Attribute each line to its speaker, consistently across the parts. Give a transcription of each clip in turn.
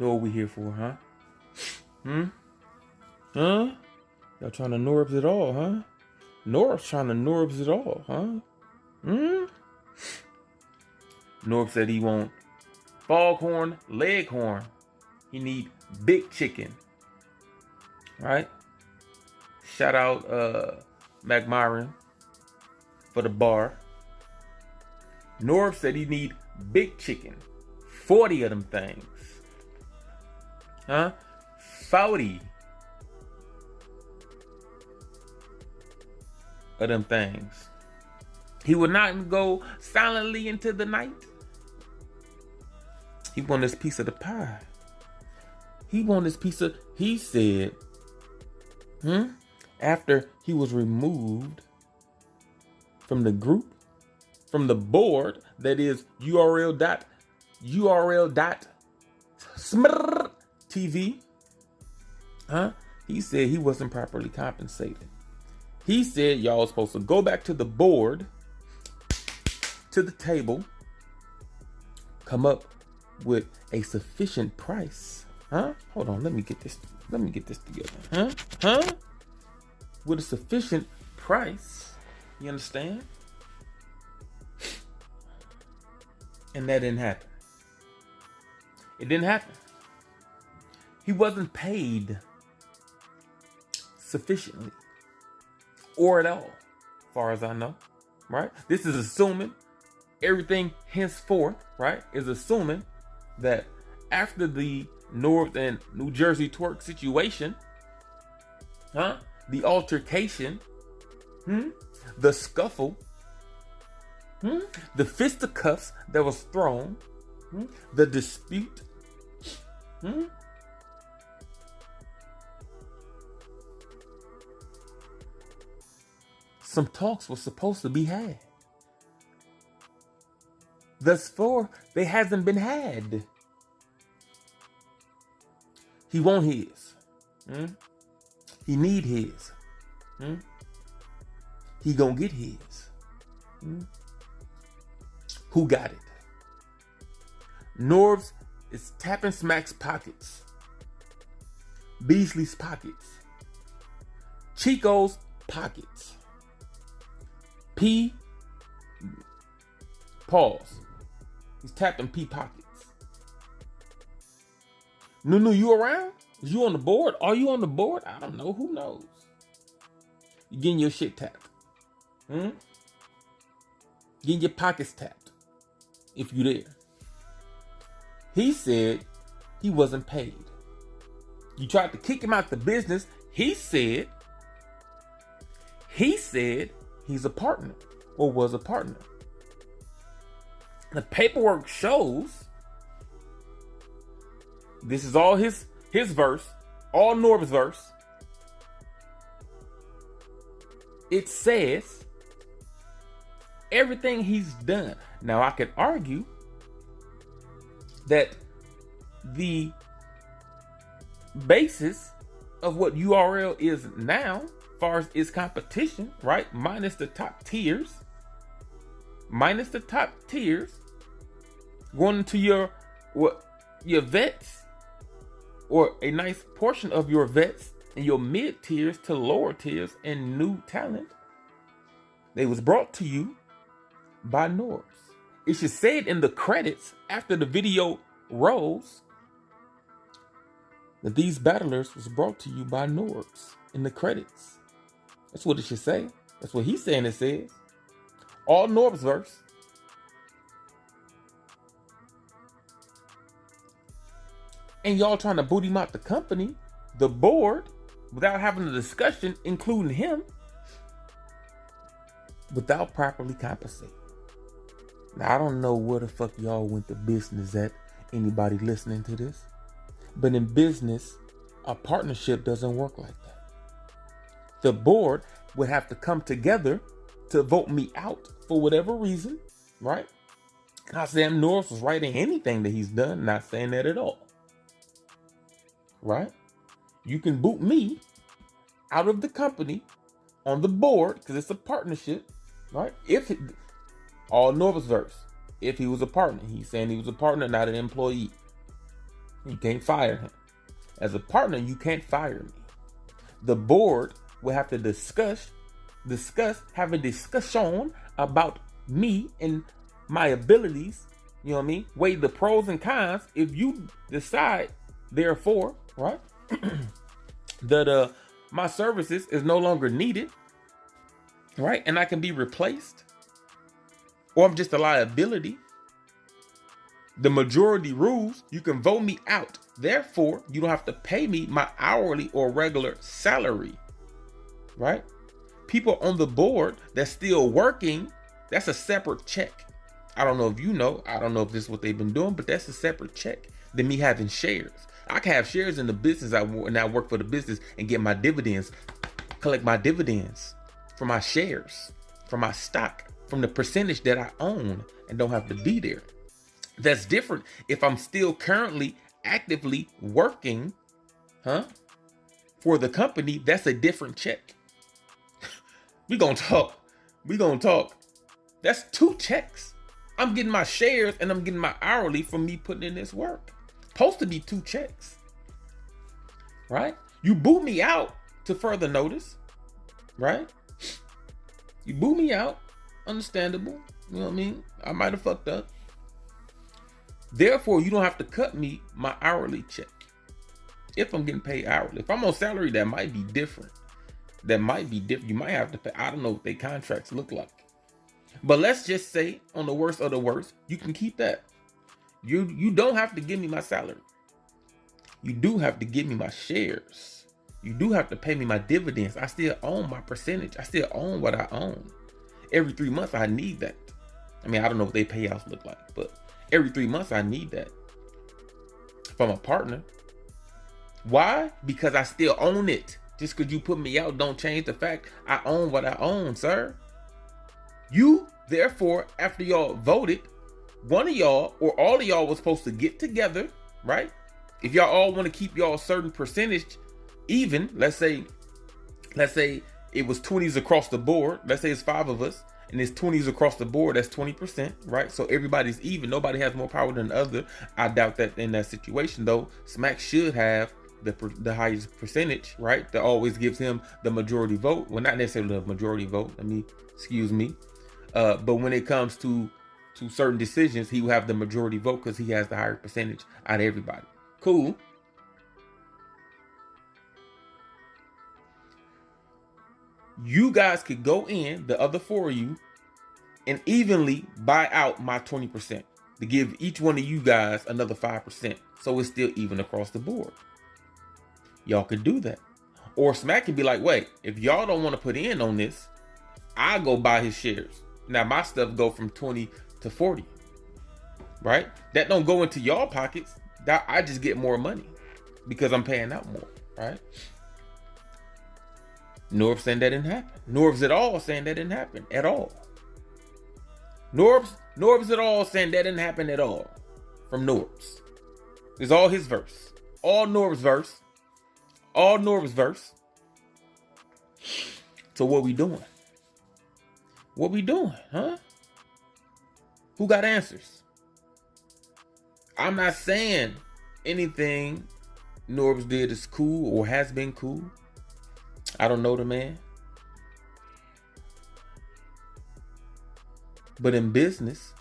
Speaker 1: know what we here for, huh? Huh? Y'all trying to Norbes it all, huh? Norbes trying to Norbes it all, huh? Norbes said he want foghorn, leghorn. He need big chicken. Right? Shout out McMyron for the bar. Norbes said he need big chicken. 40 of them things. Huh? 40 of them things. He would not go silently into the night. He want this piece of the pie. He want this piece of, he said, after he was removed from the group, from the board, that is urltv, he said he wasn't properly compensated. He said y'all supposed to go back to the board, to the table, come up with a sufficient price. Hold on, let me get this together. With a sufficient price. You understand? And that didn't happen. It didn't happen. He wasn't paid sufficiently or at all, as far as I know, right? This is assuming everything henceforth, right, is assuming that after the North and New Jersey twerk situation, the altercation, the scuffle, the fisticuffs that was thrown, the dispute, some talks were supposed to be had. Thus far, they hasn't been had. He want his. He need his. He gonna get his. Who got it? Norbes is tapping Smack's pockets. Beasley's pockets. Chico's pockets. P. Pause. He's tapping P pockets. Nunu, you around? Is you on the board? Are you on the board? I don't know. Who knows? You getting your shit tapped. Getting your pockets tapped. If you there. He said he wasn't paid. You tried to kick him out the business. He said he's a partner or was a partner. The paperwork shows, this is all his verse, all Norbes' verse. It says everything he's done. Now I could argue that the basis of what URL is now, as far as its competition, right? Minus the top tiers, going into your vets, or a nice portion of your vets and your mid tiers to lower tiers and new talent. They was brought to you by Norbes. It should say it in the credits after the video rolls that these battlers was brought to you by Norbes in the credits. That's what it should say. That's what he's saying it says. All Norbes verse. And y'all trying to boot him out the company, the board, without having a discussion, including him, without properly compensating. Now, I don't know where the fuck y'all went to business at, anybody listening to this. But in business, a partnership doesn't work like that. The board would have to come together to vote me out for whatever reason, right? Not saying Norbes was right in anything that he's done, not saying that at all. Right? You can boot me out of the company on the board because it's a partnership, right? If all Norbes verse, if he was a partner, he's saying he was a partner, not an employee. You can't fire him. As a partner, you can't fire me. The board will have to have a discussion about me and my abilities. You know what I mean? Weigh the pros and cons. If you decide, therefore, right, that my services is no longer needed, right, and I can be replaced, or I'm just a liability. The majority rules, you can vote me out. Therefore, you don't have to pay me my hourly or regular salary, right? People on the board that's still working, that's a separate check. I don't know if you know, I don't know if this is what they've been doing, but that's a separate check than me having shares. I can have shares in the business and I work for the business and get my dividends, collect my dividends from my shares, from my stock, from the percentage that I own and don't have to be there. That's different if I'm still currently actively working, for the company. That's a different check. We gonna talk. That's two checks. I'm getting my shares and I'm getting my hourly from me putting in this work. Supposed to be two checks, right? You boot me out to further notice, right? You boot me out, understandable. You know what I mean? I might have fucked up. Therefore, you don't have to cut me my hourly check if I'm getting paid hourly. If I'm on salary, that might be different. You might have to pay. I don't know what their contracts look like. But let's just say, on the worst of the worst, you can keep that. You don't have to give me my salary. You do have to give me my shares. You do have to pay me my dividends. I still own my percentage. I still own what I own. Every 3 months, I need that. I mean, I don't know what their payouts look like, but every 3 months, I need that from a partner. Why? Because I still own it. Just because you put me out don't change the fact I own what I own, sir. You, therefore, after y'all voted, one of y'all or all of y'all was supposed to get together, right? If y'all all want to keep y'all a certain percentage even, let's say it was 20s across the board. Let's say it's 5 of us and it's 20s across the board. That's 20%, right? So everybody's even. Nobody has more power than the other. I doubt that in that situation, though. Smack should have the highest percentage, right? That always gives him the majority vote. Well, not necessarily the majority vote. Excuse me. But when it comes to certain decisions, he will have the majority vote because he has the higher percentage out of everybody. Cool. You guys could go in, the other 4 of you, and evenly buy out my 20% to give each one of you guys another 5%. So it's still even across the board. Y'all could do that. Or Smack could be like, wait, if y'all don't want to put in on this, I'll go buy his shares. Now my stuff go from 20 to 40, right? That don't go into y'all pockets. That I just get more money because I'm paying out more, right? Norbes saying that didn't happen. Norbes at all saying that didn't happen at all. Norbes at all saying that didn't happen at all. From Norbes. It's all his verse. All Norbes verse. All Norbes verse. So what we doing? What we doing, huh? Who got answers? I'm not saying anything Norbes did is cool or has been cool. I don't know the man. But in business,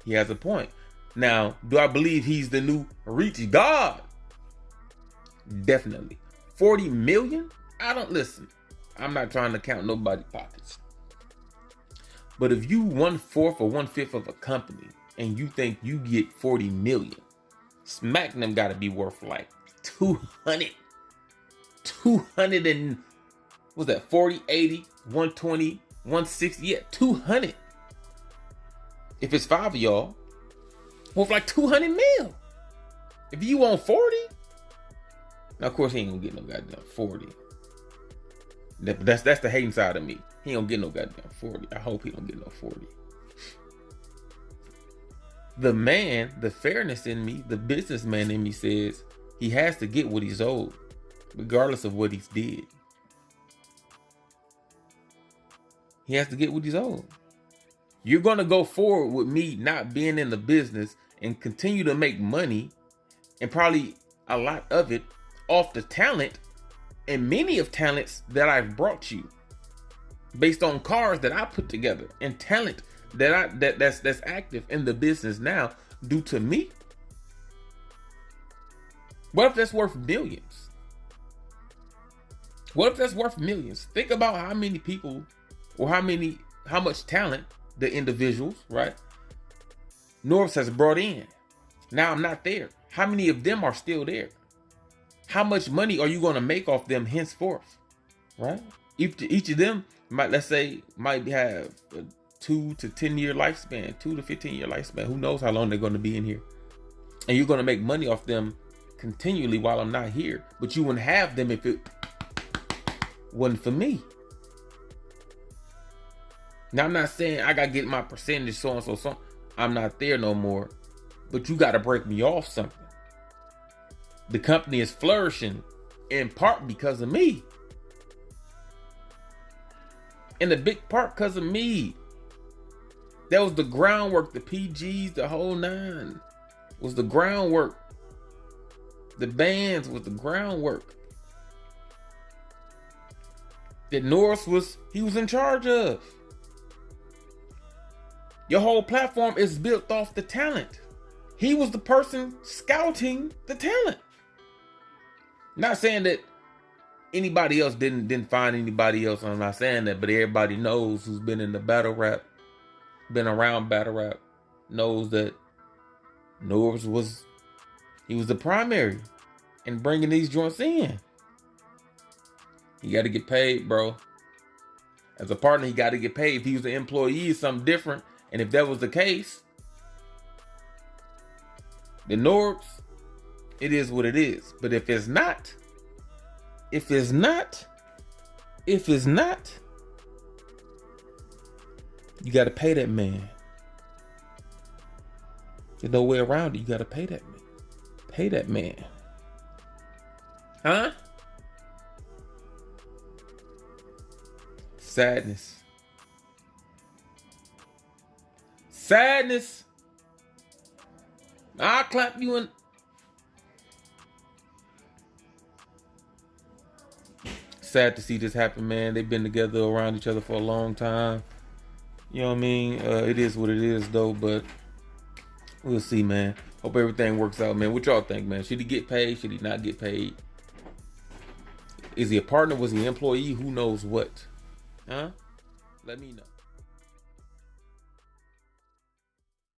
Speaker 1: he has a point. Now, do I believe he's the new Rich God? Definitely. 40 million? I don't listen. I'm not trying to count nobody's pockets. But if you 1/4 or 1/5 of a company and you think you get 40 million, Smack them gotta be worth like 200 and what's that? 40, 80, 120, 160, yeah, 200. If it's 5 of y'all, worth like 200 mil. If you want 40, now of course he ain't gonna get no goddamn 40. That's the hating side of me. He don't get no goddamn 40. I hope he don't get no 40. The man, the fairness in me, the businessman in me says he has to get what he's owed, regardless of what he's did. He has to get what he's owed. You're going to go forward with me not being in the business and continue to make money and probably a lot of it off the talent and many of talents that I've brought you based on cars that I put together and talent that's active in the business now due to me. What if that's worth millions? What if that's worth millions? Think about how many people or how much talent the individuals, right, Norbes has brought in. Now I'm not there. How many of them are still there? How much money are you going to make off them henceforth, right? Each of them might have a 2 to 10 year lifespan, 2 to 15 year lifespan. Who knows how long they're going to be in here? And you're going to make money off them continually while I'm not here. But you wouldn't have them if it wasn't for me. Now I'm not saying I got to get my percentage so and so. I'm not there no more. But you got to break me off something. The company is flourishing in part because of me. In a big part because of me. That was the groundwork, the PGs, the whole nine was the groundwork. The bands was the groundwork that Norris was in charge of. Your whole platform is built off the talent. He was the person scouting the talent. Not saying that anybody else didn't find anybody else. I'm not saying that, but everybody knows who's been in the battle rap, been around battle rap, knows that Norbes was the primary in bringing these joints in. You got to get paid, bro. As a partner, he got to get paid. If he was an employee, it's something different. And if that was the case, then Norbes, it is what it is. But if it's not, you got to pay that man. There's no way around it. You got to pay that man. Pay that man. Huh? Sadness. I'll clap you in. Sad to see this happen, man. They've been together around each other for a long time. You know what I mean? It is what it is, though, but we'll see, man. Hope everything works out, man. What y'all think, man? Should he get paid? Should he not get paid? Is he a partner? Was he an employee? Who knows what? Huh? Let me know.